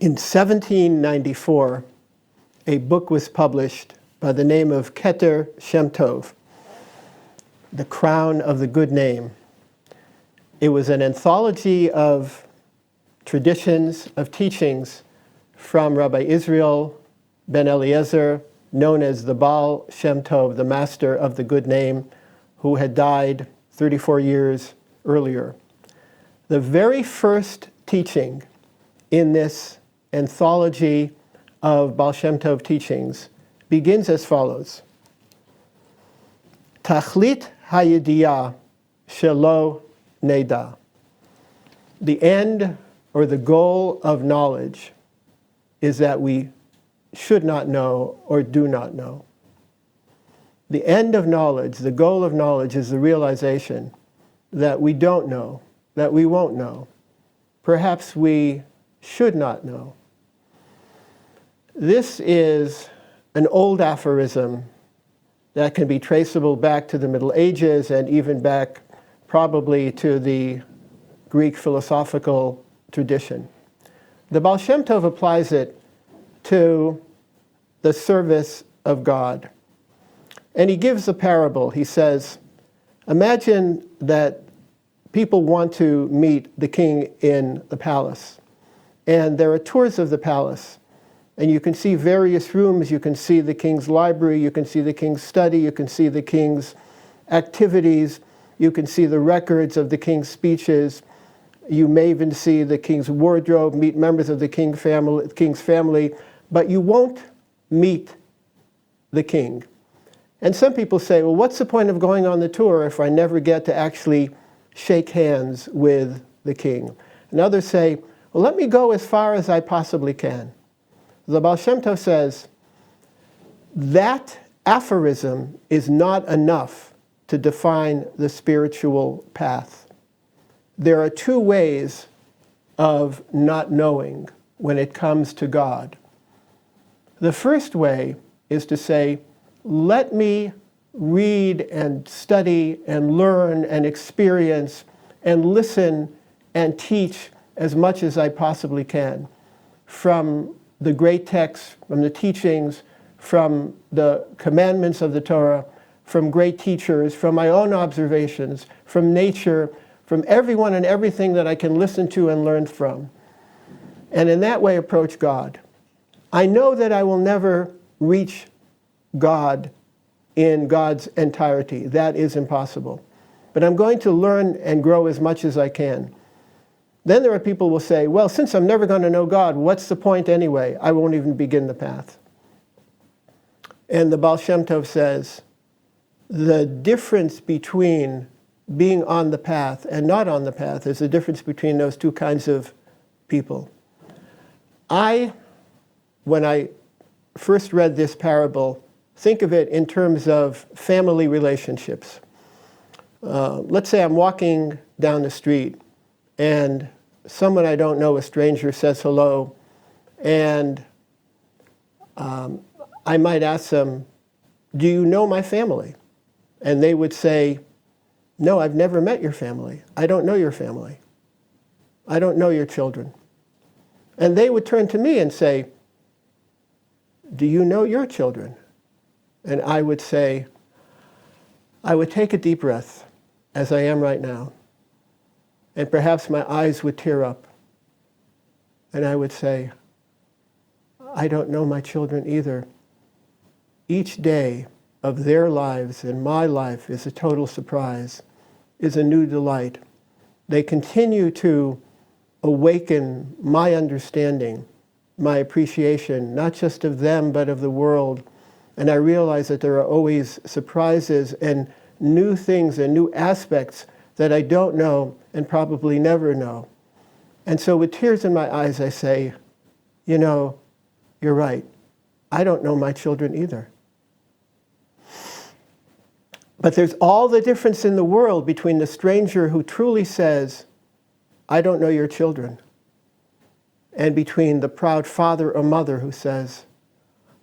In 1794, a book was published by the name of Keter Shem Tov, The Crown of the Good Name. It was an anthology of traditions, of teachings from Rabbi Israel ben Eliezer, known as the Baal Shem Tov, the master of the good name, who had died 34 years earlier. The very first teaching in this anthology of Baal Shem Tov teachings begins as follows. Tachlit hayediyah shelo neda. The end or the goal of knowledge is that we should not know or do not know. The end of knowledge, the goal of knowledge, is the realization that we don't know, that we won't know. Perhaps we should not know. This is an old aphorism that can be traceable back to the Middle Ages and even back probably to the Greek philosophical tradition. The Baal Shem Tov applies it to the service of God. And he gives a parable. He says, imagine that people want to meet the king in the palace. And there are tours of the palace. And you can see various rooms. You can see the king's library. You can see the king's study. You can see the king's activities. You can see the records of the king's speeches. You may even see the king's wardrobe, meet members of the king's family, but you won't meet the king. And some people say, well, what's the point of going on the tour if I never get to actually shake hands with the king? And others say, well, let me go as far as I possibly can. The Baal Shem Tov says, that aphorism is not enough to define the spiritual path. There are two ways of not knowing when it comes to God. The first way is to say, let me read and study and learn and experience and listen and teach as much as I possibly can from the great texts, from the teachings, from the commandments of the Torah, from great teachers, from my own observations, from nature, from everyone and everything that I can listen to and learn from. And in that way approach God. I know that I will never reach God in God's entirety. That is impossible. But I'm going to learn and grow as much as I can. Then there are people who will say, well, since I'm never going to know God, what's the point anyway? I won't even begin the path. And the Baal Shem Tov says, the difference between being on the path and not on the path is the difference between those two kinds of people. When I first read this parable, think of it in terms of family relationships. Let's say I'm walking down the street and someone I don't know, a stranger, says hello, and I might ask them, do you know my family? And they would say, no, I've never met your family. I don't know your family. I don't know your children. And they would turn to me and say, do you know your children? And I would say, I would take a deep breath, as I am right now, and perhaps my eyes would tear up. And I would say, I don't know my children either. Each day of their lives and my life is a total surprise, is a new delight. They continue to awaken my understanding, my appreciation, not just of them, but of the world. And I realize that there are always surprises and new things and new aspects that I don't know and probably never know. And so with tears in my eyes, I say, you know, you're right. I don't know my children either. But there's all the difference in the world between the stranger who truly says, I don't know your children, and between the proud father or mother who says,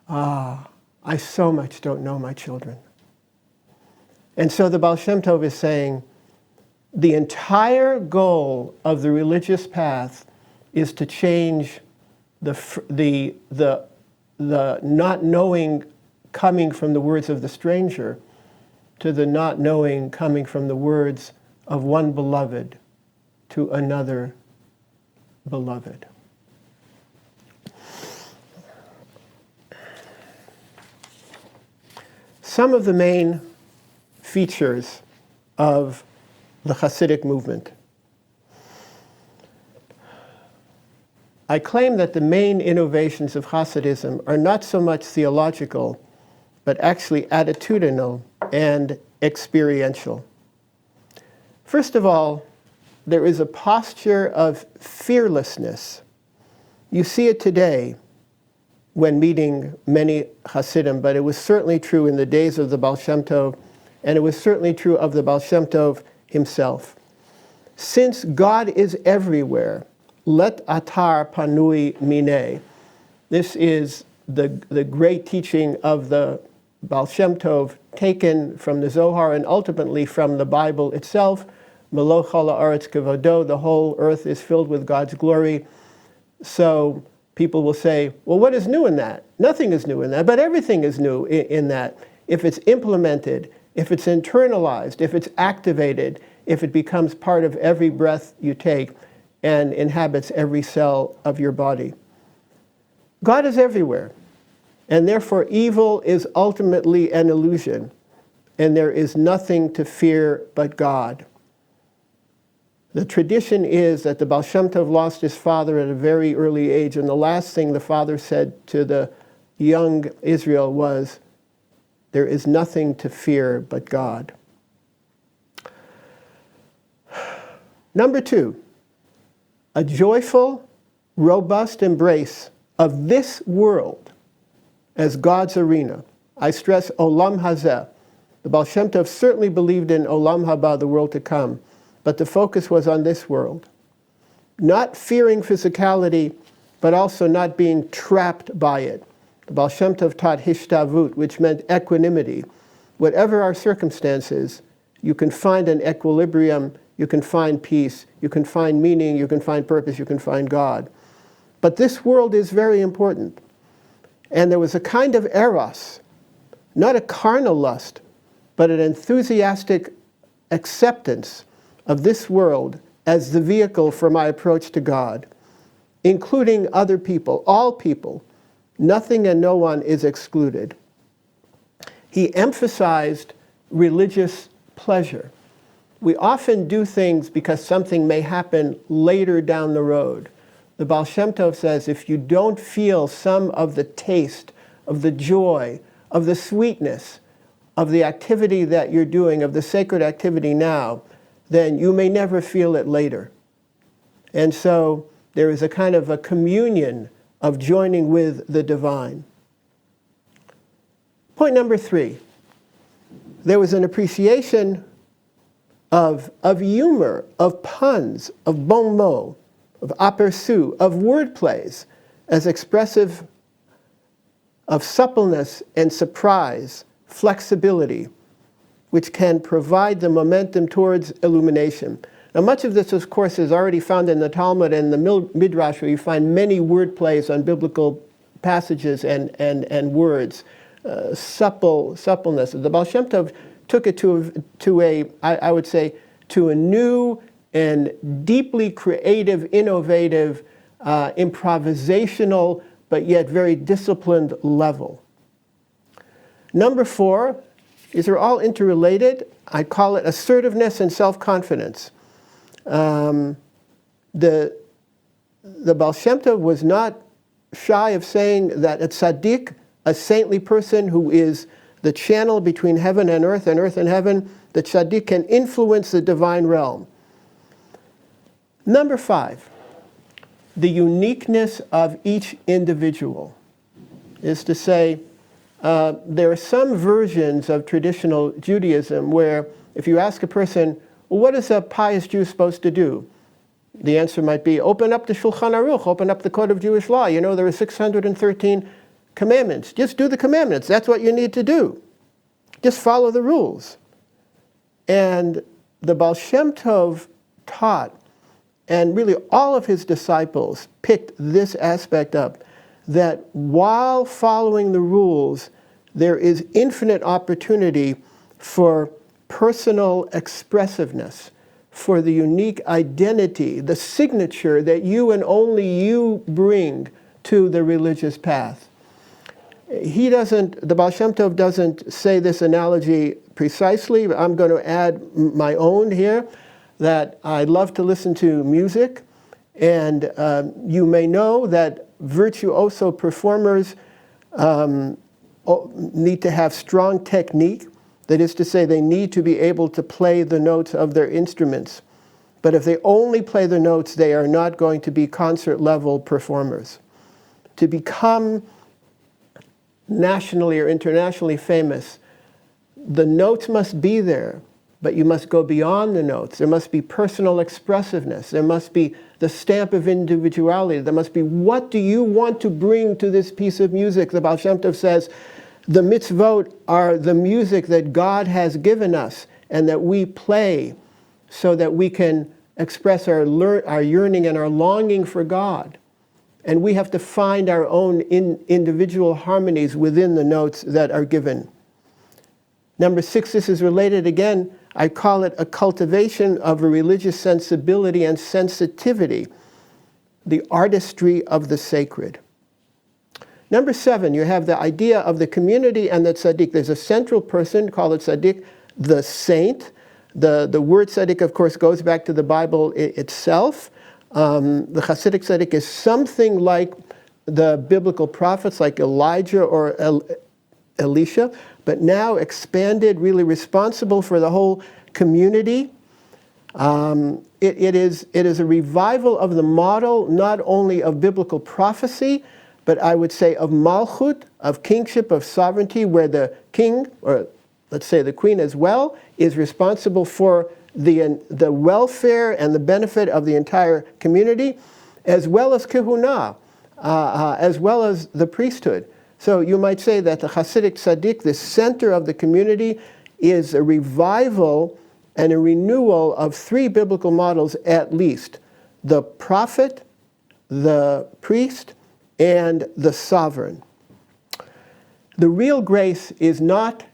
I so much don't know my children. And so the Baal Shem Tov is saying, the entire goal of the religious path is to change the not knowing coming from the words of the stranger to the not knowing coming from the words of one beloved to another beloved. Some of the main features of the Hasidic movement. I claim that the main innovations of Hasidism are not so much theological, but actually attitudinal and experiential. First of all, there is a posture of fearlessness. You see it today when meeting many Hasidim, but it was certainly true in the days of the Baal Shem Tov, and it was certainly true of the Baal Shem Tov himself. Since God is everywhere, let atar panui mine. This is the great teaching of the Baal Shem Tov, taken from the Zohar and ultimately from the Bible itself. Melo chol haaretz kevodo, the whole earth is filled with God's glory. So people will say, well, what is new in that? Nothing is new in that, but everything is new in that. If it's implemented, if it's internalized, if it's activated, if it becomes part of every breath you take and inhabits every cell of your body. God is everywhere, and therefore evil is ultimately an illusion, and there is nothing to fear but God. The tradition is that the Baal Shem Tov lost his father at a very early age, and the last thing the father said to the young Israel was, there is nothing to fear but God. Number two, a joyful, robust embrace of this world as God's arena. I stress olam hazeh. The Baal Shem Tov certainly believed in olam haba, the world to come, but the focus was on this world. Not fearing physicality, but also not being trapped by it. The Baal Shem Tov taught hishtavut, which meant equanimity. Whatever our circumstances, you can find an equilibrium, you can find peace, you can find meaning, you can find purpose, you can find God. But this world is very important. And there was a kind of eros, not a carnal lust, but an enthusiastic acceptance of this world as the vehicle for my approach to God, including other people, all people. Nothing and no one is excluded. He emphasized religious pleasure. We often do things because something may happen later down the road. The Baal Shem Tov says, if you don't feel some of the taste, of the joy, of the sweetness, of the activity that you're doing, of the sacred activity now, then you may never feel it later. And so there is a kind of a communion of joining with the divine. Point number three, there was an appreciation of humor, of puns, of bon mot, of aperçu, of wordplays as expressive of suppleness and surprise, flexibility, which can provide the momentum towards illumination. Now, much of this, of course, is already found in the Talmud and the Midrash, where you find many wordplays on biblical passages and words, suppleness. The Baal Shem Tov took it to a new and deeply creative, innovative, improvisational, but yet very disciplined level. Number four, these are all interrelated. I call it assertiveness and self-confidence. The Baal Shem Tov was not shy of saying that a tzaddik, a saintly person who is the channel between heaven and earth and heaven, the tzaddik can influence the divine realm. Number five, the uniqueness of each individual is to say, there are some versions of traditional Judaism where if you ask a person, well, what is a pious Jew supposed to do? The answer might be, open up the Shulchan Aruch, open up the Code of Jewish Law. You know, there are 613 commandments. Just do the commandments. That's what you need to do. Just follow the rules. And the Baal Shem Tov taught and really all of his disciples picked this aspect up, that while following the rules, there is infinite opportunity for personal expressiveness, for the unique identity, the signature that you and only you bring to the religious path. The Baal Shem Tov doesn't say this analogy precisely, but I'm going to add my own here, that I love to listen to music, and you may know that virtuoso performers need to have strong technique. That is to say, they need to be able to play the notes of their instruments. But if they only play the notes, they are not going to be concert-level performers. To become nationally or internationally famous, the notes must be there, but you must go beyond the notes. There must be personal expressiveness. There must be the stamp of individuality. There must be, what do you want to bring to this piece of music? The Baal Shem Tov says, the mitzvot are the music that God has given us and that we play so that we can express our yearning and our longing for God. And we have to find our own individual harmonies within the notes that are given. Number 6, this is related again. I call it a cultivation of a religious sensibility and sensitivity, the artistry of the sacred. Number 7, you have the idea of the community and the tzaddik. There's a central person, call it tzaddik, the saint. The word tzaddik, of course, goes back to the Bible itself. The Hasidic tzaddik is something like the biblical prophets, like Elijah or Elisha, but now expanded, really responsible for the whole community. It is a revival of the model, not only of biblical prophecy, but I would say of malchut, of kingship, of sovereignty, where the king, or let's say the queen as well, is responsible for the welfare and the benefit of the entire community, as well as kehunah, as well as the priesthood. So you might say that the Hasidic tzaddik, the center of the community, is a revival and a renewal of 3 biblical models at least: the prophet, the priest, and the sovereign. The real grace is not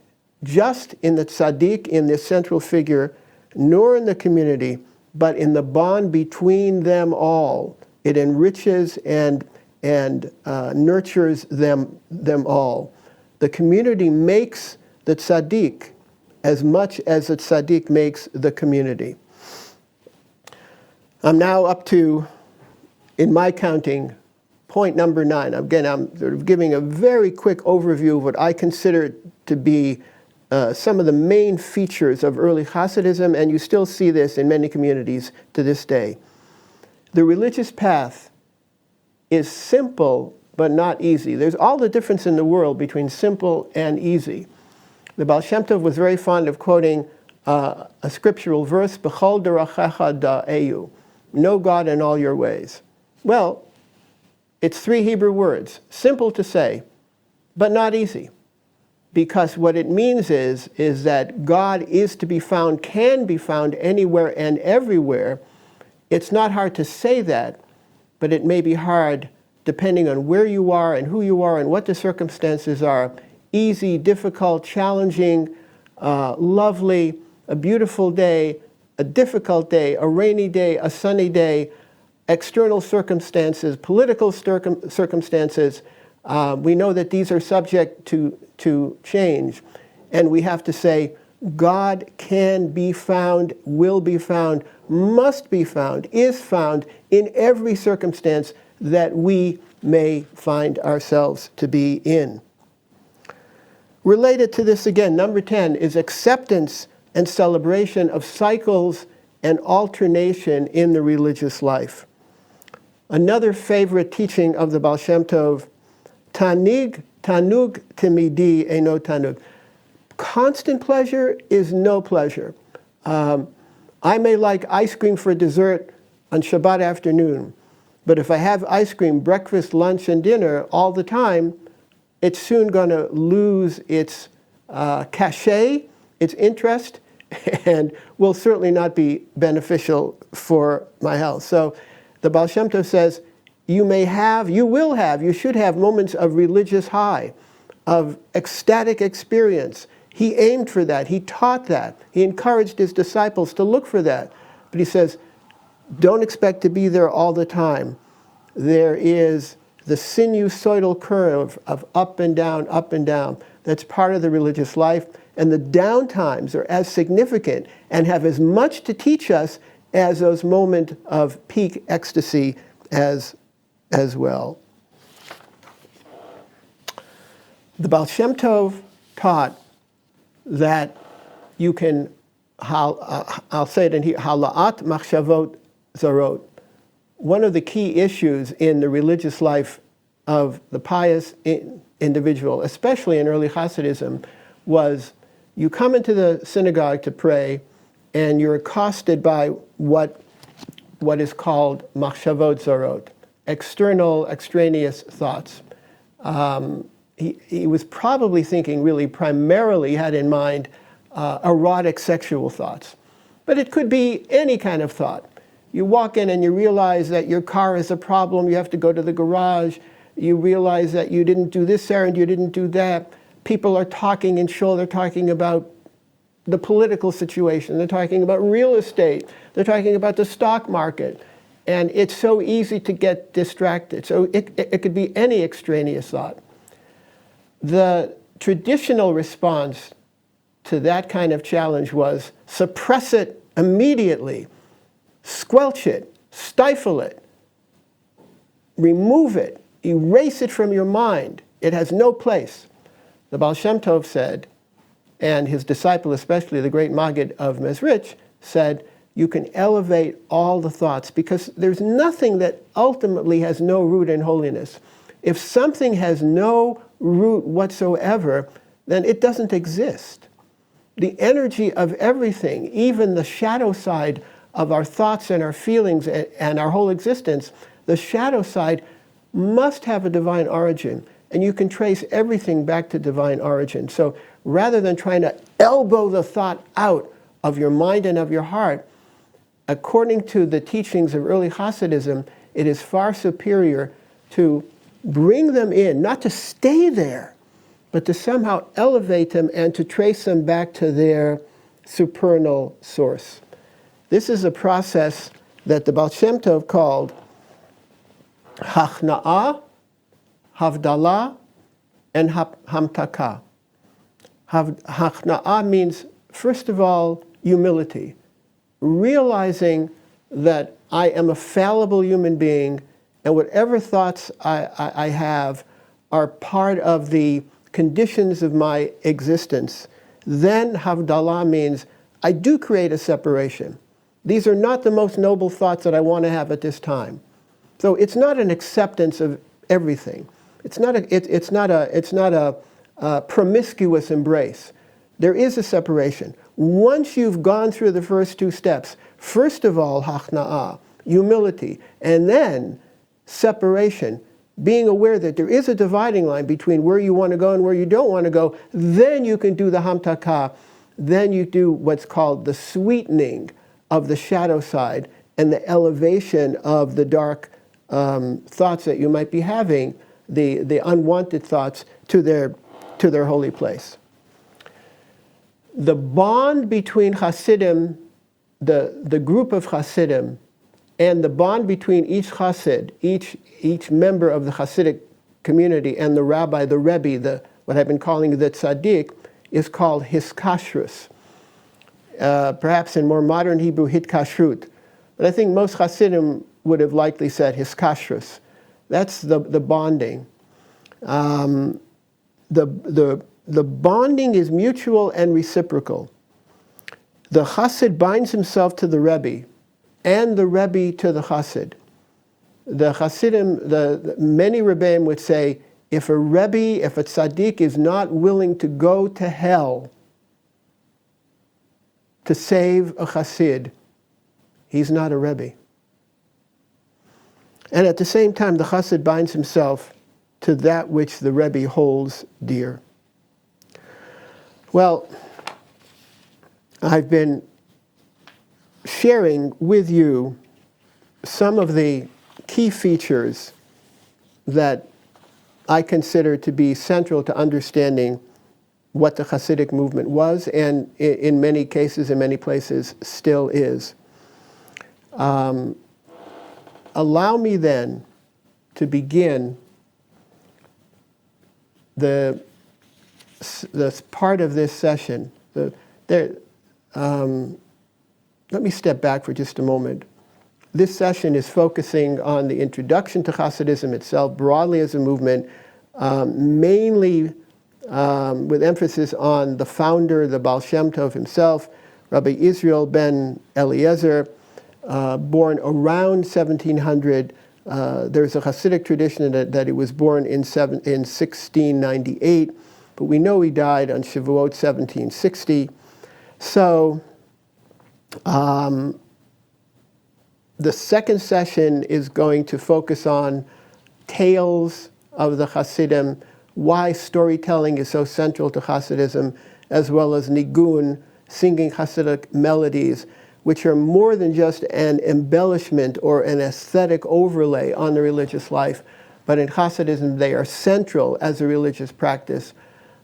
just in the tzaddik, in this central figure, nor in the community, but in the bond between them all. It enriches and nurtures them all. The community makes the tzaddik as much as the tzaddik makes the community. I'm now up to, in my counting, point number 9. Again, I'm sort of giving a very quick overview of what I consider to be some of the main features of early Hasidism, and you still see this in many communities to this day. The religious path is simple but not easy. There's all the difference in the world between simple and easy. The Baal Shem Tov was very fond of quoting a scriptural verse, B'chol derachecha da'eyu, know God in all your ways. Well, it's 3 Hebrew words, simple to say, but not easy. Because what it means is that God is to be found, can be found anywhere and everywhere. It's not hard to say that, but it may be hard depending on where you are and who you are and what the circumstances are. Easy, difficult, challenging, lovely, a beautiful day, a difficult day, a rainy day, a sunny day, external circumstances, political circumstances. We know that these are subject to change. And we have to say, God can be found, will be found, must be found, is found in every circumstance that we may find ourselves to be in. Related to this again, number 10 is acceptance and celebration of cycles and alternation in the religious life. Another favorite teaching of the Baal Shem Tov, tanug timidi eino tanug. Constant pleasure is no pleasure. I may like ice cream for dessert on Shabbat afternoon, but if I have ice cream breakfast, lunch, and dinner all the time, it's soon going to lose its cachet, its interest, and will certainly not be beneficial for my health. So the Baal Shem Tov says, you should have moments of religious high, of ecstatic experience. He aimed for that. He taught that. He encouraged his disciples to look for that. But he says, don't expect to be there all the time. There is the sinusoidal curve of up and down, up and down. That's part of the religious life. And the downtimes are as significant and have as much to teach us as those moments of peak ecstasy as well. The Baal Shem Tov taught that you can, I'll say it in here, hala'at machshavot zarot. One of the key issues in the religious life of the pious individual, especially in early Hasidism, was you come into the synagogue to pray and you're accosted by what is called machshavot zarot, extraneous thoughts. He was probably thinking really primarily had in mind erotic sexual thoughts. But it could be any kind of thought. You walk in and you realize that your car is a problem, you have to go to the garage. You realize that you didn't do this errand, you didn't do that. People are talking in shul, they're talking about the political situation, they're talking about real estate, they're talking about the stock market. And it's so easy to get distracted. So it could be any extraneous thought. The traditional response to that kind of challenge was suppress it immediately, squelch it, stifle it, remove it, erase it from your mind. It has no place. The Baal Shem Tov said, and his disciple, especially the great Maggid of Mezrich, said, you can elevate all the thoughts because there's nothing that ultimately has no root in holiness. If something has no root whatsoever, then it doesn't exist. The energy of everything, even the shadow side of our thoughts and our feelings and our whole existence, the shadow side must have a divine origin. And you can trace everything back to divine origin. So rather than trying to elbow the thought out of your mind and of your heart, according to the teachings of early Hasidism, it is far superior to bring them in, not to stay there, but to somehow elevate them and to trace them back to their supernal source. This is a process that the Baal Shem Tov called Hachna'ah, Havdalah, and Hamtaka. Hachna'ah means, first of all, humility. Realizing that I am a fallible human being and whatever thoughts I have are part of the conditions of my existence. Then Havdalah means I do create a separation. These are not the most noble thoughts that I want to have at this time. So it's not an acceptance of everything. It's not a promiscuous embrace. There is a separation. Once you've gone through the first two steps, first of all, hachna'ah, humility, and then separation, being aware that there is a dividing line between where you want to go and where you don't want to go, then you can do the hamtakah, then you do what's called the sweetening of the shadow side and the elevation of the dark thoughts that you might be having, the unwanted thoughts, to their holy place. The bond between Hasidim, the group of Hasidim, and the bond between each Hasid, each member of the Hasidic community, and the Rabbi, the Rebbe, what I've been calling the Tzaddik, is called hiskashrus. Perhaps in more modern Hebrew, hitkashrut. But I think most Hasidim would have likely said hiskashrus. That's the bonding. The bonding is mutual and reciprocal. The Hasid binds himself to the Rebbe, and the Rebbe to the Hasid. The Hasidim, many Rebbeim would say, if a tzaddik is not willing to go to hell to save a Hasid, he's not a Rebbe. And at the same time, the Hasid binds himself to that which the Rebbe holds dear. Well, I've been sharing with you some of the key features that I consider to be central to understanding what the Hasidic movement was, and in many cases, in many places, still is. Allow me then to begin the part of this session. Let me step back for just a moment. This session is focusing on the introduction to Hasidism itself, broadly as a movement, mainly with emphasis on the founder, the Baal Shem Tov himself, Rabbi Israel ben Eliezer, born around 1700. There's a Hasidic tradition that he was born in 1698, but we know he died on Shavuot 1760. So the second session is going to focus on tales of the Hasidim, why storytelling is so central to Hasidism, as well as niggun, singing Hasidic melodies, which are more than just an embellishment or an aesthetic overlay on the religious life, but in Hasidism they are central as a religious practice.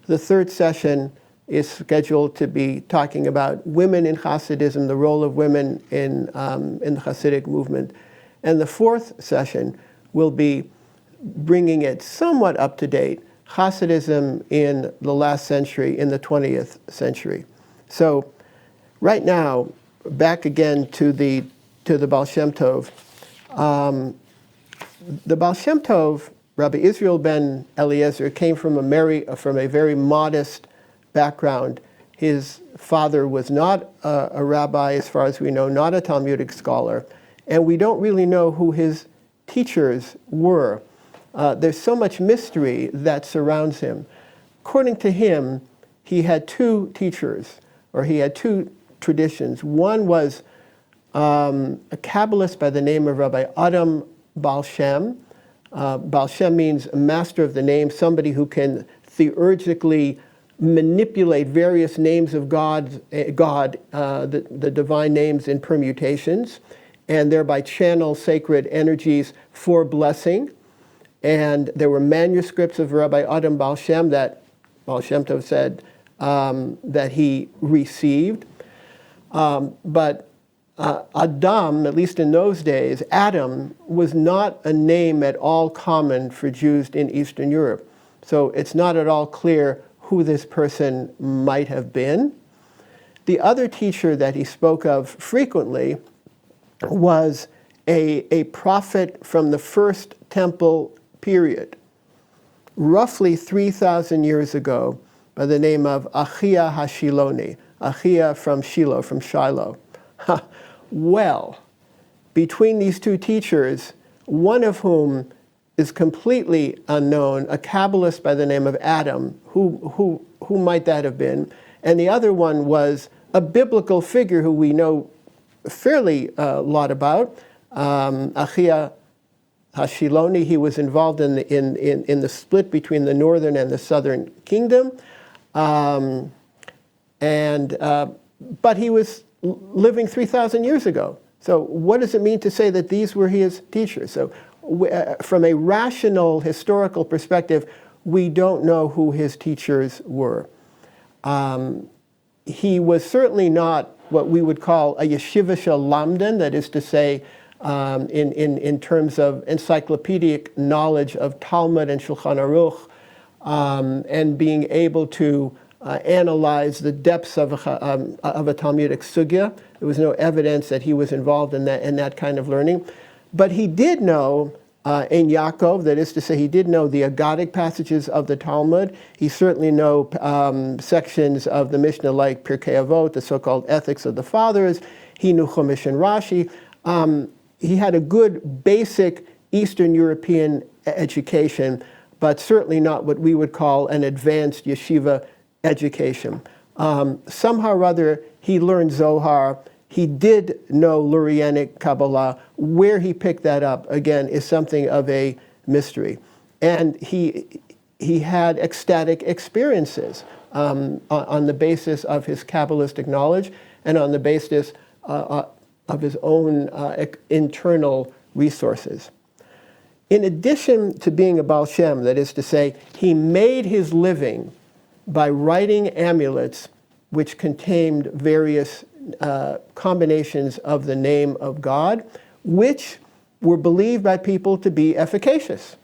The third session is scheduled to be talking about women in Hasidism, the role of women in the Hasidic movement. And the fourth session will be bringing it somewhat up to date, Hasidism in the last century, in the 20th century. So right now, back again to the Baal Shem Tov. The Baal Shem Tov, Rabbi Israel ben Eliezer, came from a very modest background. His father was not a rabbi, as far as we know, not a Talmudic scholar, and we don't really know who his teachers were. There's so much mystery that surrounds him. According to him, he had two teachers, or he had two traditions. One was a Kabbalist by the name of Rabbi Adam Baal Shem. Baal Shem means a master of the name, somebody who can theurgically manipulate various names of God, the divine names in permutations, and thereby channel sacred energies for blessing. And there were manuscripts of Rabbi Adam Baal Shem that Baal Shem Tov said that he received. But Adam, at least in those days, Adam was not a name at all common for Jews in Eastern Europe. So it's not at all clear who this person might have been. The other teacher that he spoke of frequently was a prophet from the First Temple period, roughly 3,000 years ago, by the name of Achia Hashiloni, Achia from Shiloh. Well, between these two teachers, one of whom is completely unknown, a Kabbalist by the name of Adam, who might that have been? And the other one was a biblical figure who we know fairly a lot about, Achia Hashiloni. He was involved in the split between the northern and the southern kingdom, but he was living 3,000 years ago. So what does it mean to say that these were his teachers? So from a rational historical perspective, we don't know who his teachers were. He was certainly not what we would call a yeshivisha lamdan, that is to say, in terms of encyclopedic knowledge of Talmud and Shulchan Aruch, and being able to analyze the depths of a Talmudic sugya. There was no evidence that he was involved in that kind of learning. But he did know in Yaakov, that is to say, he did know the Agadic passages of the Talmud. He certainly know sections of the Mishnah like Pirkei Avot, the so-called Ethics of the Fathers. He knew Chumash and Rashi. He had a good basic Eastern European education, but certainly not what we would call an advanced yeshiva education. Somehow or other, he learned Zohar. He did know Lurianic Kabbalah. Where he picked that up, again, is something of a mystery. And he had ecstatic experiences. on the basis of his Kabbalistic knowledge and on the basis of his own internal resources. In addition to being a Baal Shem, that is to say, he made his living by writing amulets which contained various combinations of the name of God, which were believed by people to be efficacious.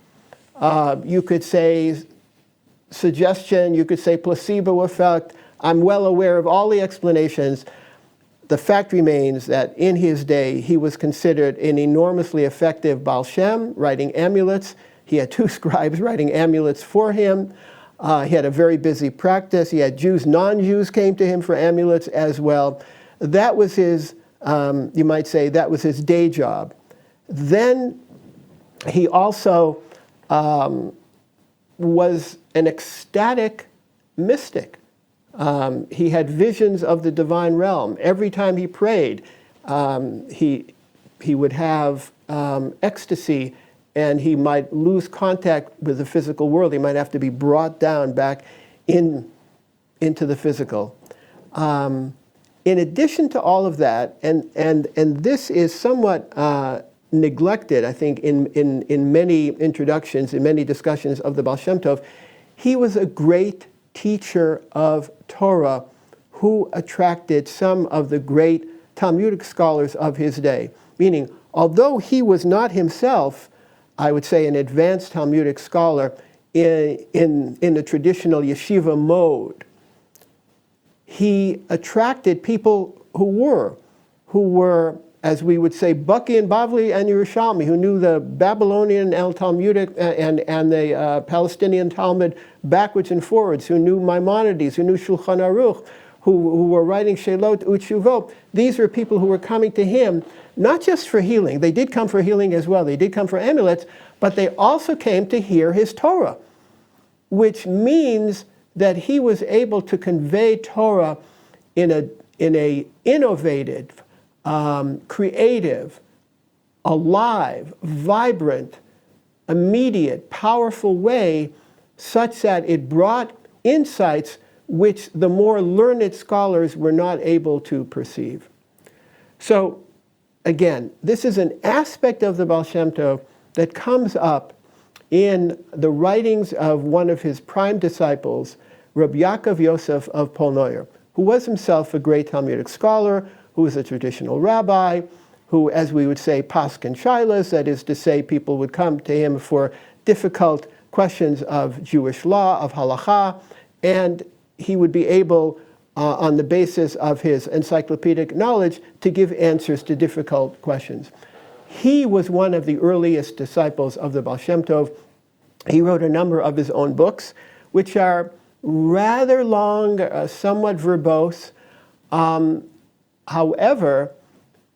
You could say suggestion, you could say placebo effect. I'm well aware of all the explanations. The fact remains that in his day, he was considered an enormously effective Baal Shem, writing amulets. He had 2 scribes writing amulets for him. He had a very busy practice. He had Jews, non-Jews came to him for amulets as well. That was his, you might say, that was his day job. Then he also was an ecstatic mystic. He had visions of the divine realm. Every time he prayed, he would have ecstasy, and he might lose contact with the physical world. He might have to be brought down back into the physical. In addition to all of that, and this is somewhat neglected, I think, in many introductions, in many discussions of the Baal Shem Tov, he was a great teacher of Torah who attracted some of the great Talmudic scholars of his day. Meaning, although he was not himself, I would say, an advanced Talmudic scholar in the traditional yeshiva mode, he attracted people who were, as we would say, Baki and Bavli and Yerushalmi, who knew the Babylonian and Talmudic and the Palestinian Talmud backwards and forwards, who knew Maimonides, who knew Shulchan Aruch, who were writing Shelot Utshuvot. These were people who were coming to him, not just for healing. They did come for healing as well. They did come for amulets, but they also came to hear his Torah, which means that he was able to convey Torah in a innovative, creative, alive, vibrant, immediate, powerful way, such that it brought insights which the more learned scholars were not able to perceive. So, again, this is an aspect of the Baal Shem Tov that comes up in the writings of one of his prime disciples, Rabbi Yaakov Yosef of Polen, who was himself a great Talmudic scholar, who was a traditional rabbi, who, as we would say, paskin shilas, that is to say, people would come to him for difficult questions of Jewish law, of halakha, and he would be able, on the basis of his encyclopedic knowledge, to give answers to difficult questions. He was one of the earliest disciples of the Baal Shem Tov. He wrote a number of his own books, which are rather long, somewhat verbose. However,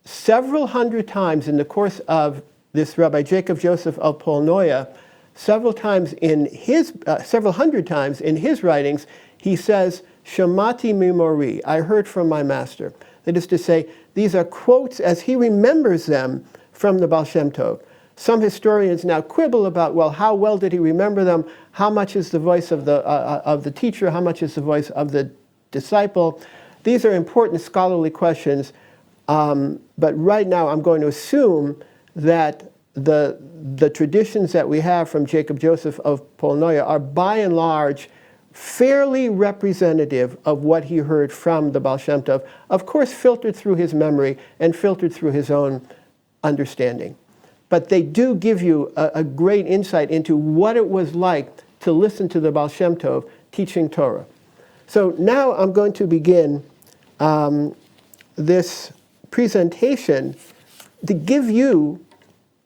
several hundred times in the course of this Rabbi Jacob Joseph of Polnoya, several hundred times in his writings, he says, Shamati mimori, I heard from my master. That is to say, these are quotes as he remembers them from the Baal Shem Tov. Some historians now quibble about, well, how well did he remember them? How much is the voice of the teacher? How much is the voice of the disciple? These are important scholarly questions, but right now I'm going to assume that the traditions that we have from Jacob Joseph of Polnoya are by and large fairly representative of what he heard from the Baal Shem Tov, of course filtered through his memory and filtered through his own understanding. But they do give you a great insight into what it was like to listen to the Baal Shem Tov teaching Torah. So now I'm going to begin this presentation to give you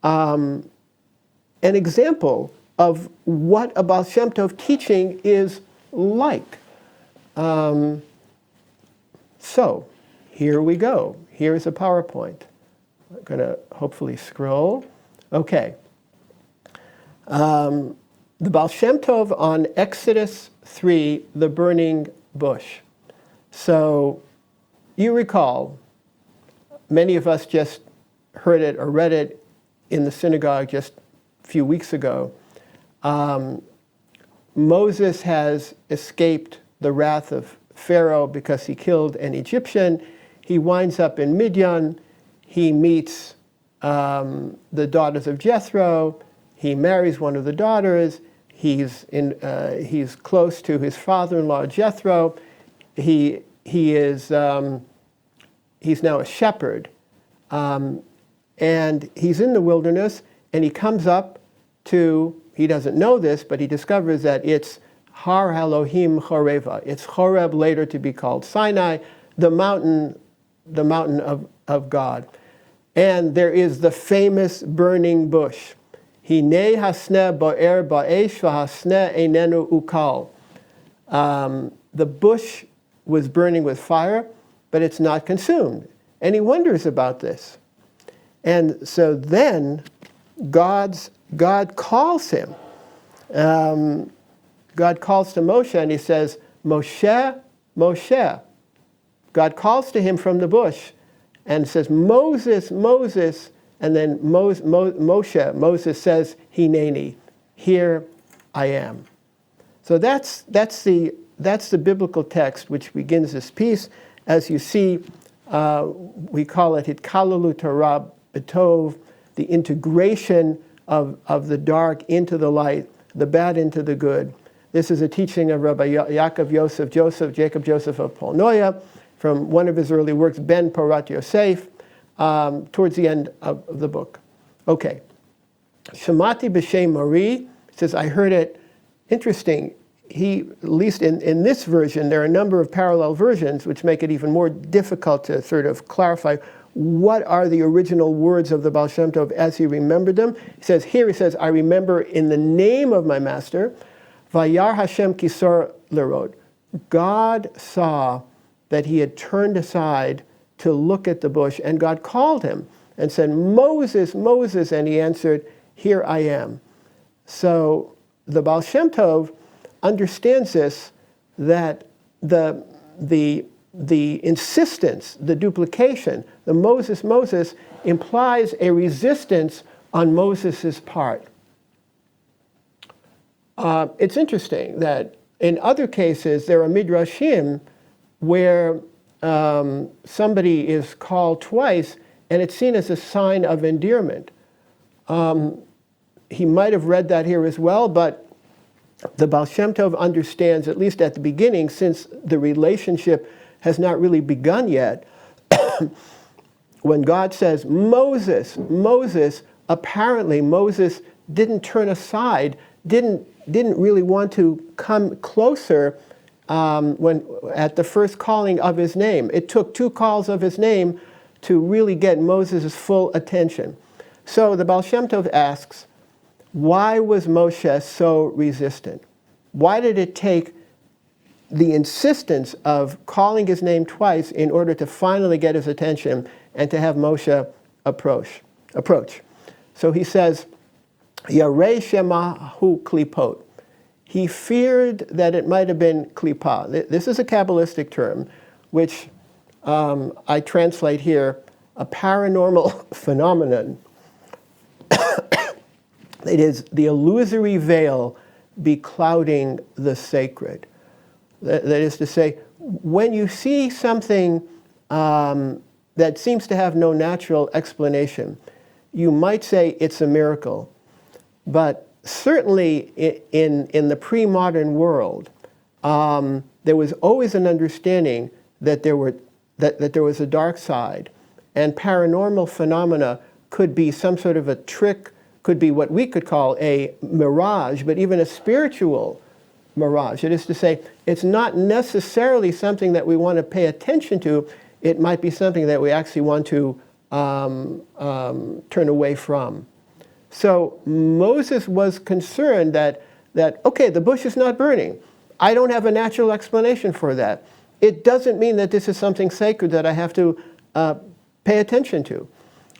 an example of what a Baal Shem Tov teaching is like. So here we go. Here's a PowerPoint. I'm going to hopefully scroll. Okay. The Baal Shem Tov on Exodus 3, the burning bush. So you recall, many of us just heard it or read it in the synagogue just a few weeks ago. Moses has escaped the wrath of Pharaoh because he killed an Egyptian. He winds up in Midian. He meets the daughters of Jethro. He marries one of the daughters. He's close to his father-in-law Jethro. He's now a shepherd, and he's in the wilderness. And he comes up to, he doesn't know this, but he discovers that it's Har Elohim Choreva. It's Horeb, later to be called Sinai, the mountain of God. And there is the famous burning bush. Hinei hasne bo'er ba'esh v'hasne einenu ukal. The bush was burning with fire, but it's not consumed. And he wonders about this. And so then God calls him. God calls to Moshe and he says, Moshe, Moshe. God calls to him from the bush and says, Moses, Moses. And then Moses says, Hineni, here I am. So that's the biblical text which begins this piece. As you see, we call it Hitkalalu Torah B'tov, the integration of the dark into the light, the bad into the good. This is a teaching of Rabbi Jacob Joseph of Polnoia, from one of his early works, Ben Porat Yosef, towards the end of the book. Okay. Shemati b'shem Mari says, I heard it. Interesting. At least in this version, there are a number of parallel versions which make it even more difficult to sort of clarify what are the original words of the Baal Shem Tov as he remembered them. He says, I remember in the name of my master, Vayar Hashem kisor lerod. God saw that he had turned aside to look at the bush, and God called him and said, Moses, Moses, and he answered, here I am. So the Baal Shem Tov understands this, that the insistence, the duplication, the Moses implies a resistance on Moses' part. It's interesting that in other cases there are midrashim where somebody is called twice and it's seen as a sign of endearment. He might have read that here as well, but the Baal Shem Tov understands, at least at the beginning, since the relationship has not really begun yet, when God says, Moses, Moses, apparently Moses didn't turn aside, didn't really want to come closer when at the first calling of his name. It took 2 calls of his name to really get Moses' full attention. So the Baal Shem Tov asks, why was Moshe so resistant? Why did it take the insistence of calling his name twice in order to finally get his attention and to have Moshe approach? So he says, Yarei shemahu klipot. He feared that it might have been klipa. This is a Kabbalistic term, which I translate here, a paranormal phenomenon. It is the illusory veil beclouding the sacred. That is to say, when you see something that seems to have no natural explanation, you might say it's a miracle. But certainly in the pre-modern world, there was always an understanding that there was a dark side, and paranormal phenomena could be some sort of a trick, could be what we could call a mirage, but even a spiritual mirage. It is to say, it's not necessarily something that we want to pay attention to. It might be something that we actually want to turn away from. So Moses was concerned that okay, the bush is not burning. I don't have a natural explanation for that. It doesn't mean that this is something sacred that I have to pay attention to.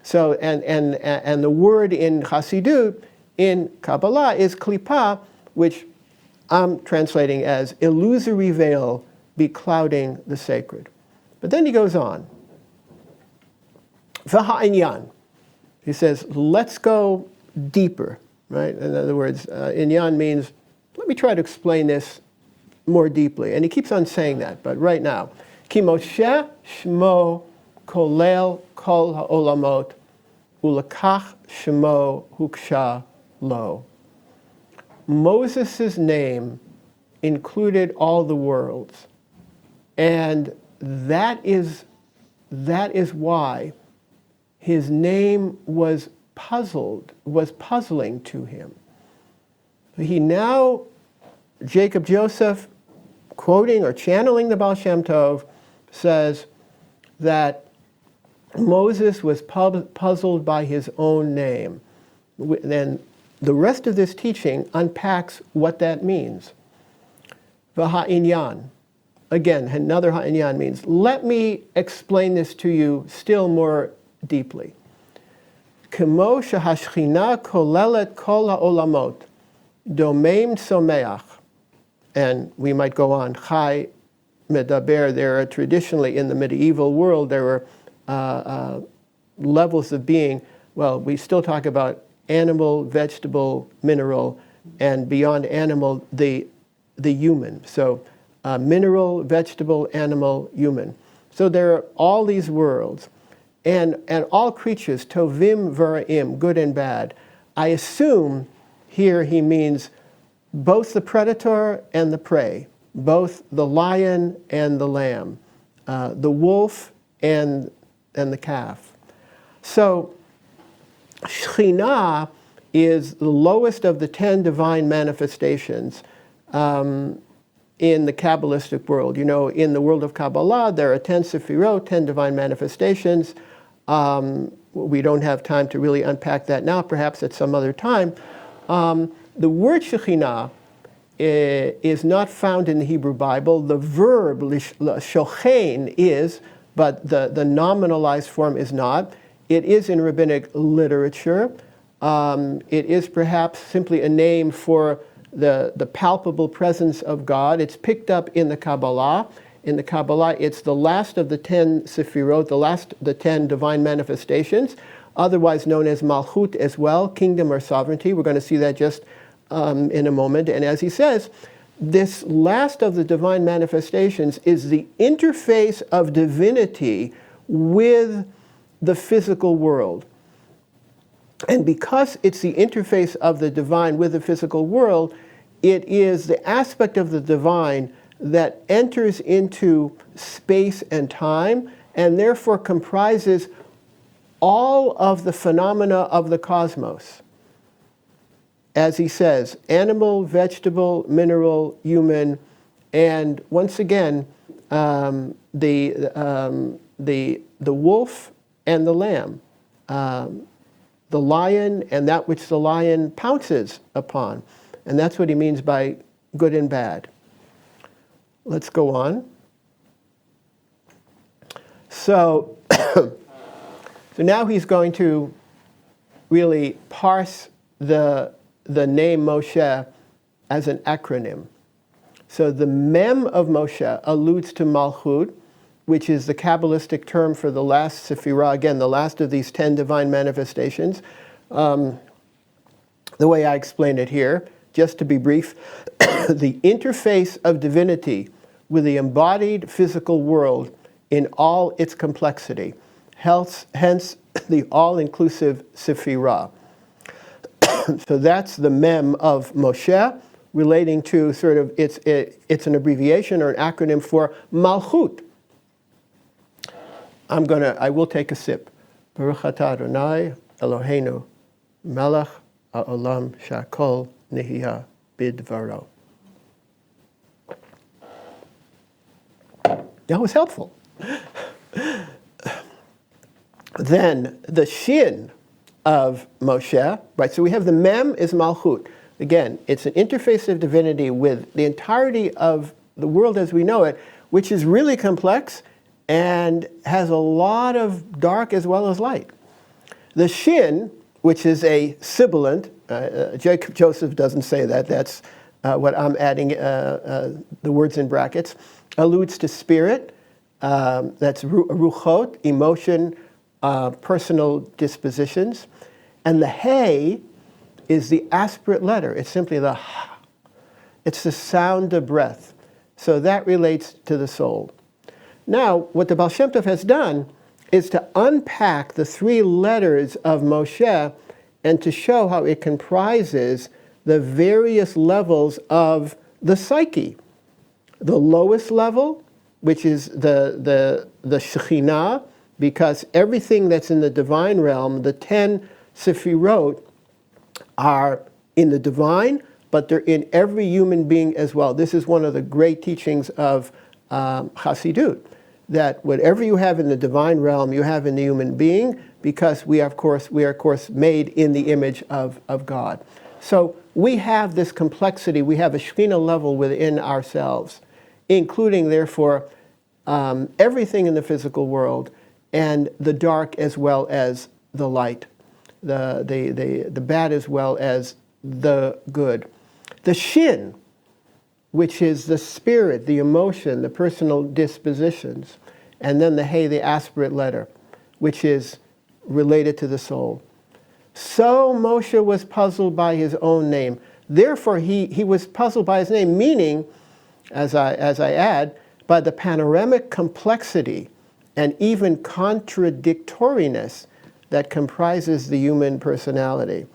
So and the word in Hasidut, in Kabbalah, is klipa, which I'm translating as illusory veil beclouding the sacred. But then he goes on. V'ha'inyan. He says, let's go deeper, right? In other words, inyan means, let me try to explain this more deeply. And he keeps on saying that, but right now. Ki Moshe shmo kolel kol ha'olamot ulakach shmo huksha lo. Moses' name included all the worlds. And that is why his name was puzzling to him. He now, Jacob Joseph, quoting or channeling the Baal Shem Tov, says that Moses was puzzled by his own name. Then the rest of this teaching unpacks what that means. V'ha'inyan. Again, another ha'inyan means, let me explain this to you still more deeply. Kemo shehashchina kolelet kol ha'olamot, domeim someach. And we might go on, chai medaber. There are traditionally, in the medieval world, there were levels of being. Well, we still talk about animal, vegetable, mineral, and beyond animal, the human. So mineral, vegetable, animal, human. So there are all these worlds. And all creatures, tovim v'ra'im, good and bad. I assume here he means both the predator and the prey, both the lion and the lamb, the wolf and the calf. So Shekhinah is the lowest of the 10 divine manifestations in the Kabbalistic world. You know, in the world of Kabbalah, there are 10 Sefirot, 10 divine manifestations. We don't have time to really unpack that now, perhaps at some other time. The word Shekhinah is not found in the Hebrew Bible. The verb shochen is, but the nominalized form is not. It is in rabbinic literature. It is perhaps simply a name for the palpable presence of God. It's picked up in the Kabbalah. In the Kabbalah, it's the last of the 10 Sefirot, the 10 divine manifestations, otherwise known as Malchut as well, kingdom or sovereignty. We're going to see that just in a moment. And as he says, this last of the divine manifestations is the interface of divinity with the physical world. And because it's the interface of the divine with the physical world, it is the aspect of the divine that enters into space and time and therefore comprises all of the phenomena of the cosmos. As he says, animal, vegetable, mineral, human, and once again, the wolf and the lamb, the lion and that which the lion pounces upon. And that's what he means by good and bad. Let's go on. So, so now he's going to really parse the name Moshe as an acronym. So the mem of Moshe alludes to Malchut, which is the Kabbalistic term for the last Sephirah, again, the last of these 10 divine manifestations. The way I explain it here, just to be brief, the interface of divinity with the embodied physical world in all its complexity, hence the all-inclusive Sephirah. So that's the mem of Moshe, relating to sort of, it's an abbreviation or an acronym for Malchut. I will take a sip. Baruch atah Adonai Eloheinu melech ha'olam shakol nehia bidvaro. That was helpful. Then the shin of Moshe, right? So we have the mem is Malchut. Again, it's an interface of divinity with the entirety of the world as we know it, which is really complex and has a lot of dark as well as light. The shin, which is a sibilant, Jacob Joseph doesn't say that, that's what I'm adding, the words in brackets, alludes to spirit, that's ruchot, emotion, personal dispositions. And the hey is the aspirate letter. It's simply the ha. It's the sound of breath. So that relates to the soul. Now, what the Baal Shem Tov has done is to unpack the 3 letters of Moshe and to show how it comprises the various levels of the psyche. The lowest level, which is the Shekhinah, because everything that's in the divine realm, the 10 Sefirot, are in the divine, but they're in every human being as well. This is one of the great teachings of Hasidut, that whatever you have in the divine realm, you have in the human being, because we are of course made in the image of God. So we have this complexity, we have a Shekhinah level within ourselves, including therefore everything in the physical world, and the dark as well as the light, the bad as well as the good. The Shin, which is the spirit, the emotion, the personal dispositions, and then the Hey, the aspirate letter, which is related to the soul. So Moshe was puzzled by his own name. Therefore, he was puzzled by his name, meaning, as I add, by the panoramic complexity and even contradictoriness that comprises the human personality.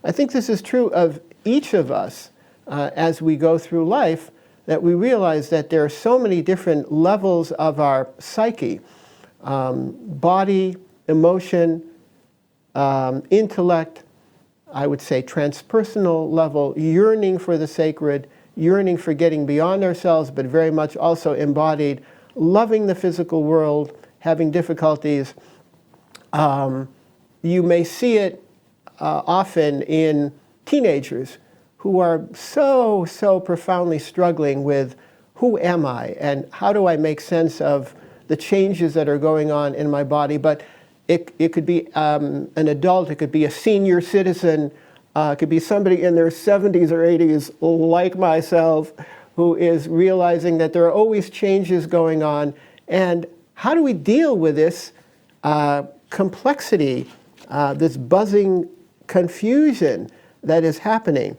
I think this is true of each of us as we go through life, that we realize that there are so many different levels of our psyche, body, emotion, intellect, I would say transpersonal level, yearning for the sacred, yearning for getting beyond ourselves, but very much also embodied, loving the physical world, having difficulties. You may see it often in teenagers who are so profoundly struggling with who am I and how do I make sense of the changes that are going on in my body. But it could be an adult, it could be a senior citizen, it could be somebody in their 70s or 80s like myself who is realizing that there are always changes going on. And how do we deal with this complexity, this buzzing confusion that is happening?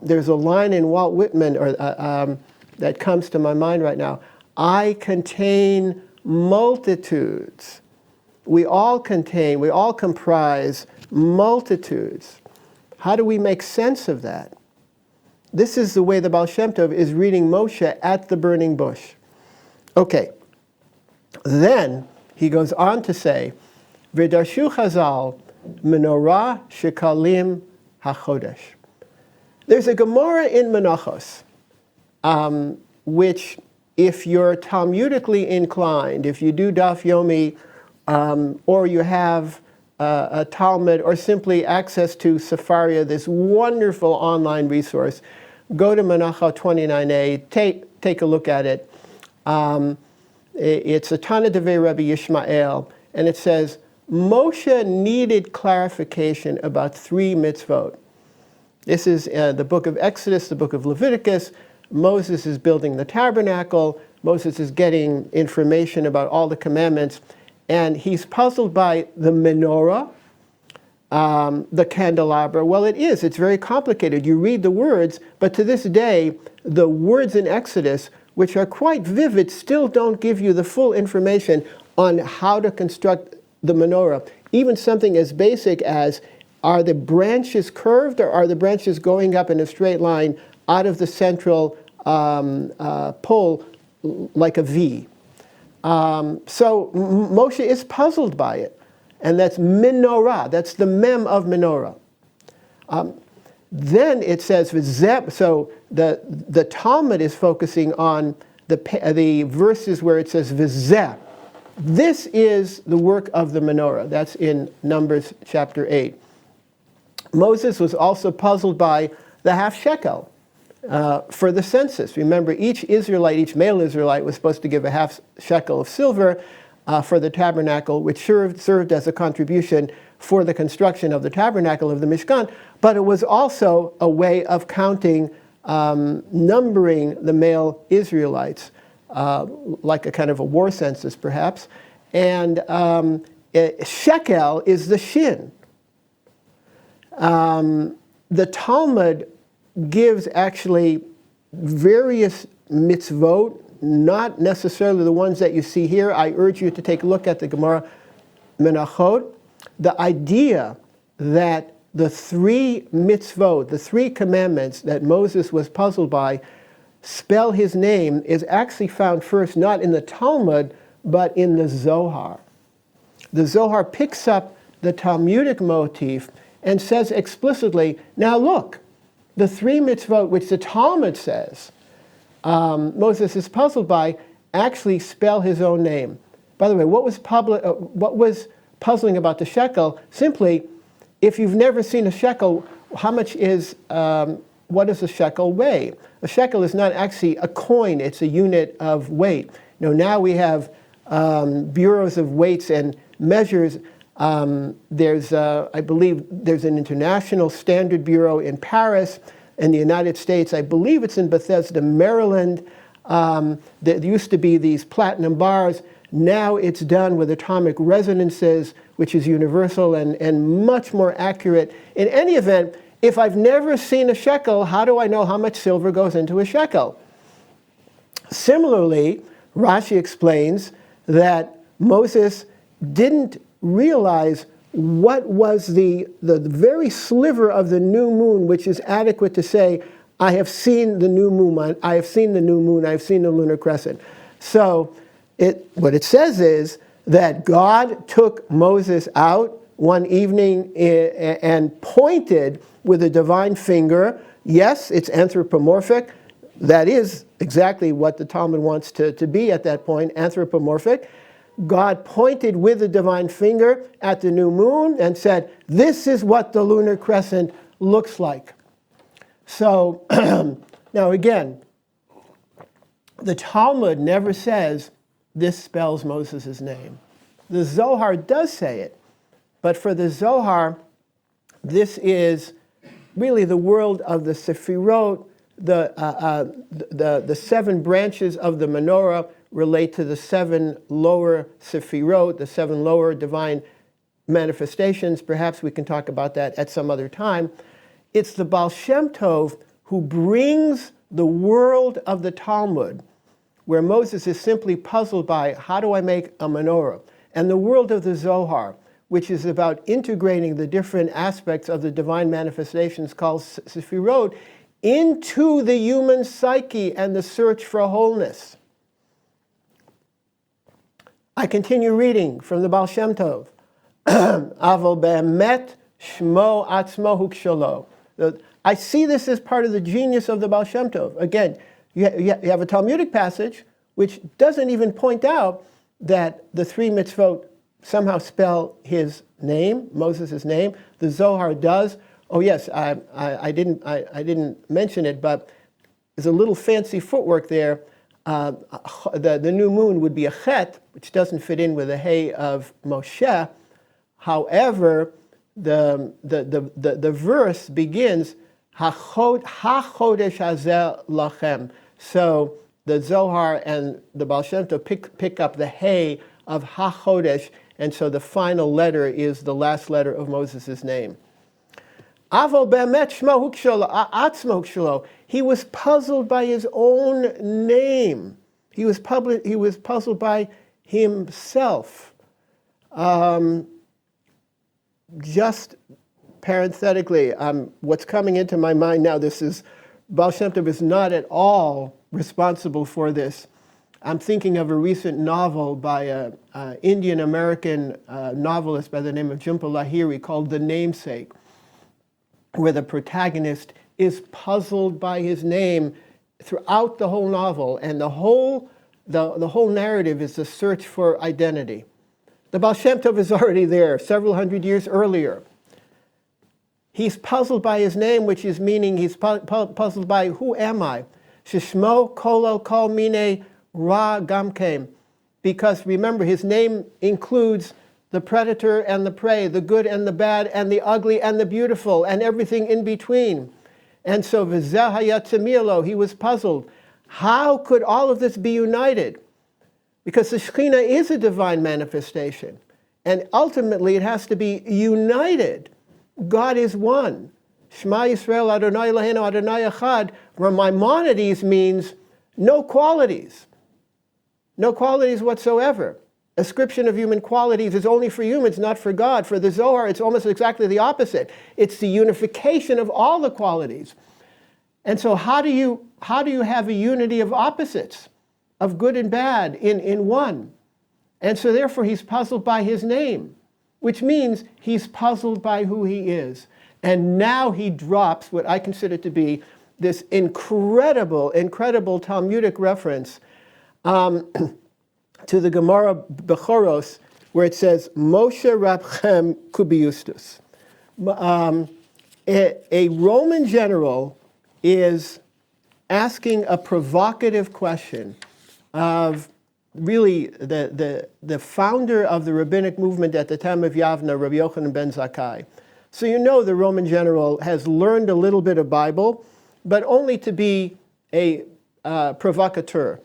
There's a line in Walt Whitman that comes to my mind right now. I contain multitudes. We all comprise multitudes. How do we make sense of that? This is the way the Baal Shem Tov is reading Moshe at the burning bush. Okay, then he goes on to say, V'darshu Chazal menorah shekalim hachodesh. There's a Gemara in Menachos, which, if you're Talmudically inclined, if you do Daf Yomi, or you have a Talmud, or simply access to Sefaria, this wonderful online resource, go to Menachos 29a, take a look at it. It's a Tana Devei Rabbi Yishmael, and it says, Moshe needed clarification about 3 mitzvot. This is the book of Exodus, the book of Leviticus. Moses is building the tabernacle. Moses is getting information about all the commandments. And he's puzzled by the menorah, the candelabra. Well, it's very complicated. You read the words, but to this day, the words in Exodus, which are quite vivid, still don't give you the full information on how to construct the menorah. Even something as basic as, are the branches curved or are the branches going up in a straight line out of the central pole like a V? So Moshe is puzzled by it. And that's menorah. That's the mem of menorah. Then it says, so the Talmud is focusing on the verses where it says, v'zeh. This is the work of the menorah. That's in Numbers chapter 8. Moses was also puzzled by the half shekel for the census. Remember, each male Israelite was supposed to give a half shekel of silver for the tabernacle, which served as a contribution for the construction of the tabernacle of the Mishkan, but it was also a way of counting, numbering the male Israelites, like a kind of a war census perhaps. And shekel is the shin. The Talmud gives actually various mitzvot, not necessarily the ones that you see here. I urge you to take a look at the Gemara Menachot. The idea that the 3 mitzvot, the 3 commandments that Moses was puzzled by, spell his name is actually found first not in the Talmud, but in the Zohar. The Zohar picks up the Talmudic motif and says explicitly, now look, the 3 mitzvot which the Talmud says Moses is puzzled by actually spell his own name. By the way, what was puzzling about the shekel? Simply, if you've never seen a shekel, what does a shekel weigh? A shekel is not actually a coin, it's a unit of weight. Now we have bureaus of weights and measures. I believe there's an international standard bureau in Paris. In the United States, I believe it's in Bethesda, Maryland. There used to be these platinum bars. Now it's done with atomic resonances, which is universal and much more accurate. In any event, if I've never seen a shekel, how do I know how much silver goes into a shekel? Similarly, Rashi explains that Moses didn't realize what was the very sliver of the new moon, which is adequate to say, I have seen the new moon, I have seen the new moon, I have seen the lunar crescent. So what it says is that God took Moses out one evening and pointed with a divine finger. Yes, it's anthropomorphic. That is exactly what the Talmud wants to be at that point, anthropomorphic. God pointed with the divine finger at the new moon and said, this is what the lunar crescent looks like. So, now again, the Talmud never says this spells Moses' name. The Zohar does say it, but for the Zohar, this is really the world of the Sefirot. The 7 branches of the menorah relate to the 7 lower Sefirot, the 7 lower divine manifestations. Perhaps we can talk about that at some other time. It's the Baal Shem Tov who brings the world of the Talmud, where Moses is simply puzzled by, how do I make a menorah? And the world of the Zohar, which is about integrating the different aspects of the divine manifestations called Sefirot into the human psyche and the search for wholeness. I continue reading from the Baal Shem Tov. Aval be'emet shmo atzmo hukshalo. I see this as part of the genius of the Baal Shem Tov. Again, you have a Talmudic passage which doesn't even point out that the 3 mitzvot somehow spell his name, Moses' name. The Zohar does. Oh yes, I didn't mention it, but there's a little fancy footwork there. The new moon would be a chet, which doesn't fit in with the hay of Moshe. However, the verse begins ha-chodesh hazeh lachem. So the Zohar and the Baal Shem Tov pick up the hay of ha-chodesh, and so the final letter is the last letter of Moses' name. Aval be'emet shmo atzmo hukshalo. He was puzzled by his own name. He was puzzled by himself. Just parenthetically, what's coming into my mind now, Baal Shem Tov is not at all responsible for this. I'm thinking of a recent novel by an Indian-American novelist by the name of Jhumpa Lahiri called The Namesake, where the protagonist is puzzled by his name throughout the whole novel, and the whole narrative is a search for identity. The Baal Shem Tov is already there, several hundred years earlier. He's puzzled by his name, which is meaning he's puzzled by who am I? Shishmo kolo kol mine ra gamkem. Because remember, his name includes the predator and the prey, the good and the bad, and the ugly and the beautiful, and everything in between. And so, v'zeh hayatzimilo, he was puzzled. How could all of this be united? Because the Shekhinah is a divine manifestation. And ultimately, it has to be united. God is one. Shema Yisrael Adonai Eloheinu Adonai Echad. Maimonides means no qualities. No qualities whatsoever. Ascription of human qualities is only for humans, not for God. For the Zohar, it's almost exactly the opposite. It's the unification of all the qualities. And so how do you have a unity of opposites, of good and bad, in one? And so therefore he's puzzled by his name, which means he's puzzled by who he is. And now he drops what I consider to be this incredible Talmudic reference to the Gemara Bechoros, where it says, Moshe Rabchem Kubiustus. A Roman general is asking a provocative question of really the founder of the rabbinic movement at the time of Yavna, Rabbi Yochanan ben Zakkai. So you know the Roman general has learned a little bit of Bible, but only to be a provocateur.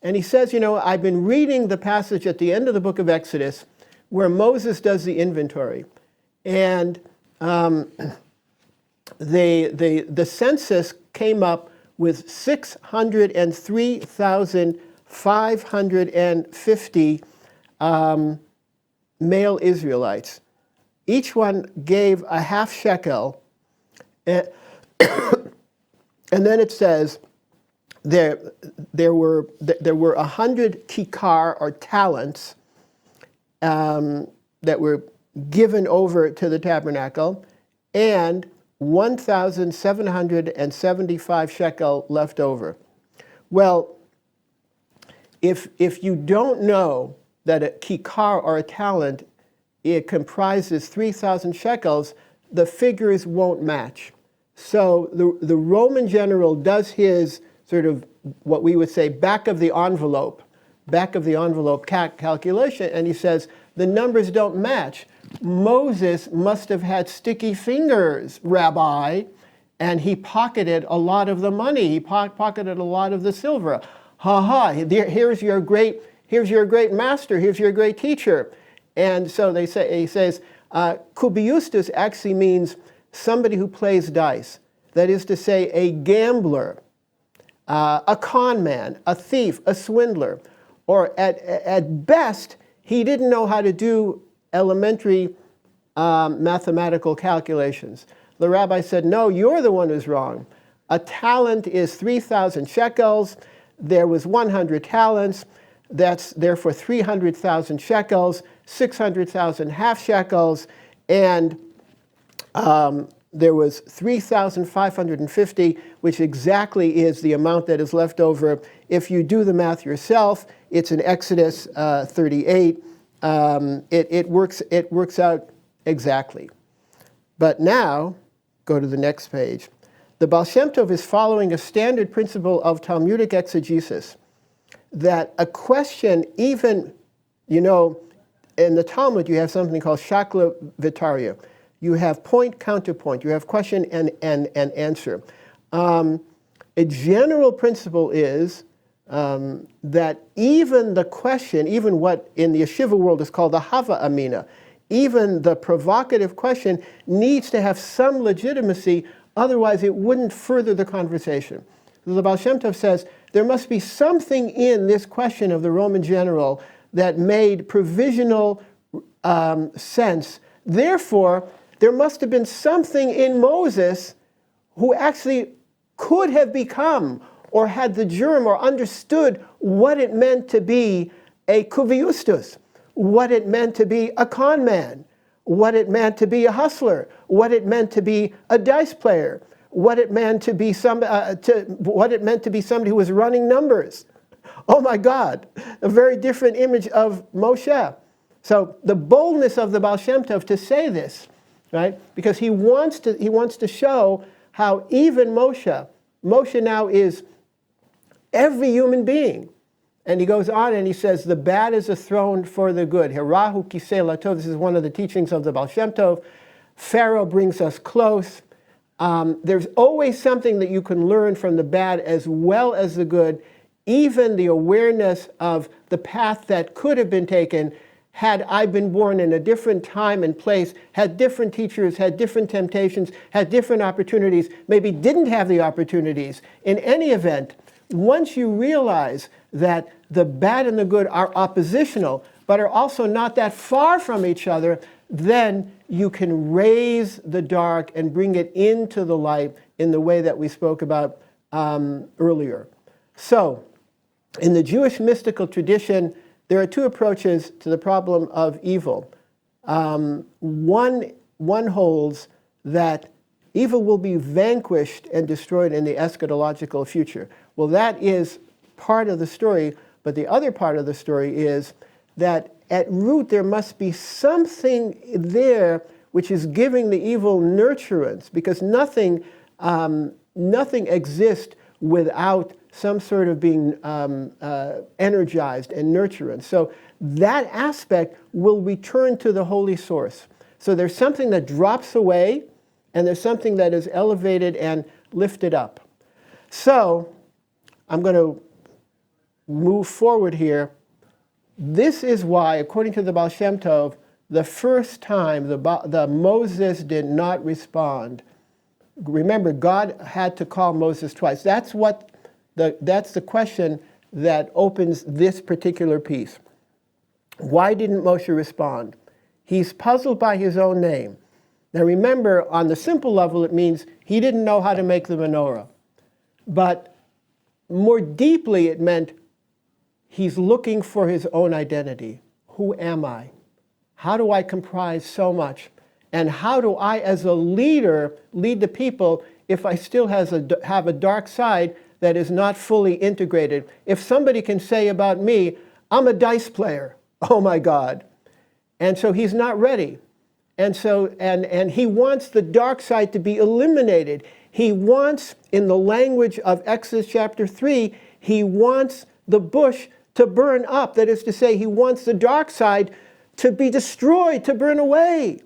And he says, I've been reading the passage at the end of the book of Exodus where Moses does the inventory. And the census came up with 603,550 male Israelites. Each one gave a half shekel. And then it says, there were 100 kikar, or talents, that were given over to the tabernacle, and 1,775 shekel left over. Well, if you don't know that a kikar, or a talent, it comprises 3,000 shekels, the figures won't match. So the Roman general does his sort of what we would say back of the envelope calculation, and he says the numbers don't match. Moses must have had sticky fingers, Rabbi, and he pocketed a lot of the money. He pocketed a lot of the silver. Here's your great master. Here's your great teacher. And so he says, Kubiustus actually means somebody who plays dice. That is to say, a gambler, a con man, a thief, a swindler. Or at best, he didn't know how to do elementary mathematical calculations. The rabbi said, no, you're the one who's wrong. A talent is 3,000 shekels. There was 100 talents. That's therefore 300,000 shekels, 600,000 half shekels, and there was 3,550, which exactly is the amount that is left over. If you do the math yourself, it's in Exodus 38. It works out exactly. But now, go to the next page. The Baal Shem Tov is following a standard principle of Talmudic exegesis, that a question, even, in the Talmud you have something called shakla vitaria. You have point, counterpoint. You have question and answer. A general principle is that even the question, even what in the yeshiva world is called the hava amina, even the provocative question needs to have some legitimacy, otherwise it wouldn't further the conversation. The Baal Shem Tov says there must be something in this question of the Roman general that made provisional sense. Therefore, there must have been something in Moses who actually could have become or had the germ or understood what it meant to be a kuviustus, what it meant to be a con man, what it meant to be a hustler, what it meant to be a dice player, what it meant to be somebody who was running numbers. Oh my God, a very different image of Moshe. So the boldness of the Baal Shem Tov to say this, right? Because he wants to show how even Moshe now is every human being. And he goes on and he says, the bad is a throne for the good. Hirahu kisei latov. This is one of the teachings of the Baal Shem Tov. Pharaoh brings us close. There's always something that you can learn from the bad as well as the good, even the awareness of the path that could have been taken had I been born in a different time and place, had different teachers, had different temptations, had different opportunities, maybe didn't have the opportunities. In any event, once you realize that the bad and the good are oppositional, but are also not that far from each other, then you can raise the dark and bring it into the light in the way that we spoke about earlier. So, in the Jewish mystical tradition, there are two approaches to the problem of evil. One holds that evil will be vanquished and destroyed in the eschatological future. Well, that is part of the story, but the other part of the story is that at root there must be something there which is giving the evil nurturance, because nothing exists without some sort of being energized and nurturance. So that aspect will return to the holy source. So there's something that drops away, and there's something that is elevated and lifted up. So I'm going to move forward here. This is why, according to the Baal Shem Tov, the first time the Moses did not respond. Remember, God had to call Moses twice. That's the question that opens this particular piece. Why didn't Moshe respond? He's puzzled by his own name. Now remember, on the simple level, it means he didn't know how to make the menorah. But more deeply, it meant he's looking for his own identity. Who am I? How do I comprise so much? And how do I, as a leader, lead the people if I still have a dark side that is not fully integrated? If somebody can say about me, I'm a dice player, oh my God. And so he's not ready. And so, and he wants the dark side to be eliminated. He wants, in the language of Exodus chapter 3, he wants the bush to burn up. That is to say, he wants the dark side to be destroyed, to burn away.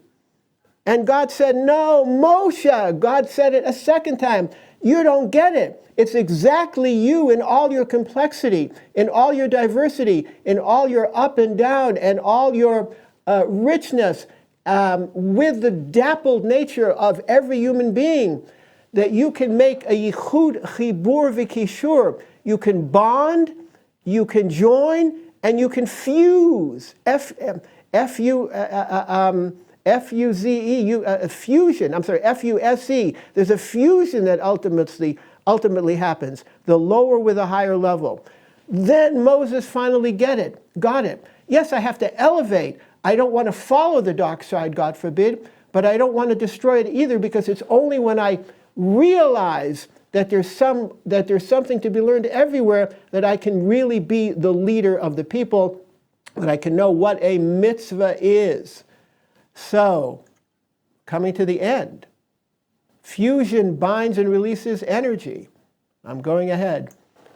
And God said, no, Moshe. God said it a second time. You don't get it. It's exactly you in all your complexity, in all your diversity, in all your up and down, and all your richness, with the dappled nature of every human being, that you can make a yichud, chibur, v'kishur. You can bond, you can join, and you can fuse. Fusion. I'm sorry, F-U-S-E. There's a fusion that ultimately happens, the lower with a higher level. Then Moses finally got it. Yes, I have to elevate. I don't want to follow the dark side, God forbid, but I don't want to destroy it either, because it's only when I realize that there's something to be learned everywhere that I can really be the leader of the people, that I can know what a mitzvah is. So, coming to the end, fusion binds and releases energy. I'm going ahead.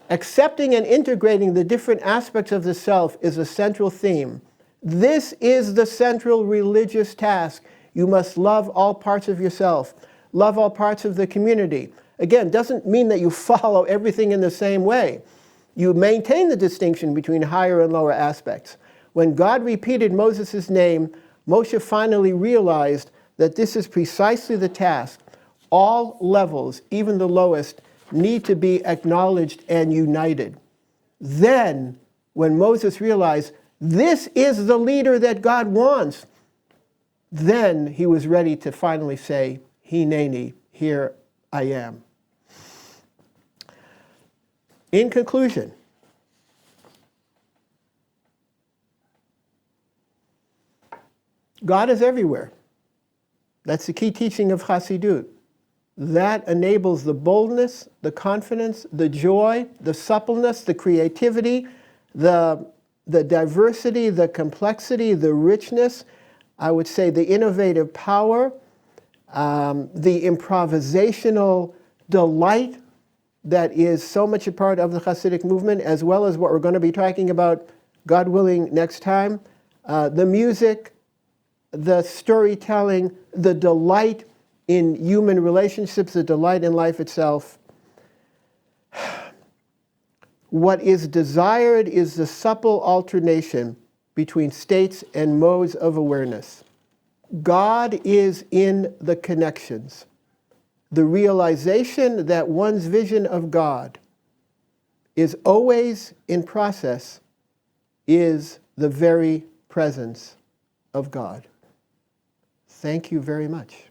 Accepting and integrating the different aspects of the self is a central theme. This is the central religious task. You must love all parts of yourself, love all parts of the community. Again, doesn't mean that you follow everything in the same way. You maintain the distinction between higher and lower aspects. When God repeated Moses' name, Moshe finally realized that this is precisely the task. All levels, even the lowest, need to be acknowledged and united. Then, when Moses realized this is the leader that God wants, then he was ready to finally say, Hineni, here I am. In conclusion, God is everywhere. That's the key teaching of Hasidut. That enables the boldness, the confidence, the joy, the suppleness, the creativity, the diversity, the complexity, the richness, I would say the innovative power, the improvisational delight that is so much a part of the Hasidic movement, as well as what we're going to be talking about, God willing, next time. The music, the storytelling, the delight in human relationships, the delight in life itself. What is desired is the supple alternation between states and modes of awareness. God is in the connections. The realization that one's vision of God is always in process is the very presence of God. Thank you very much.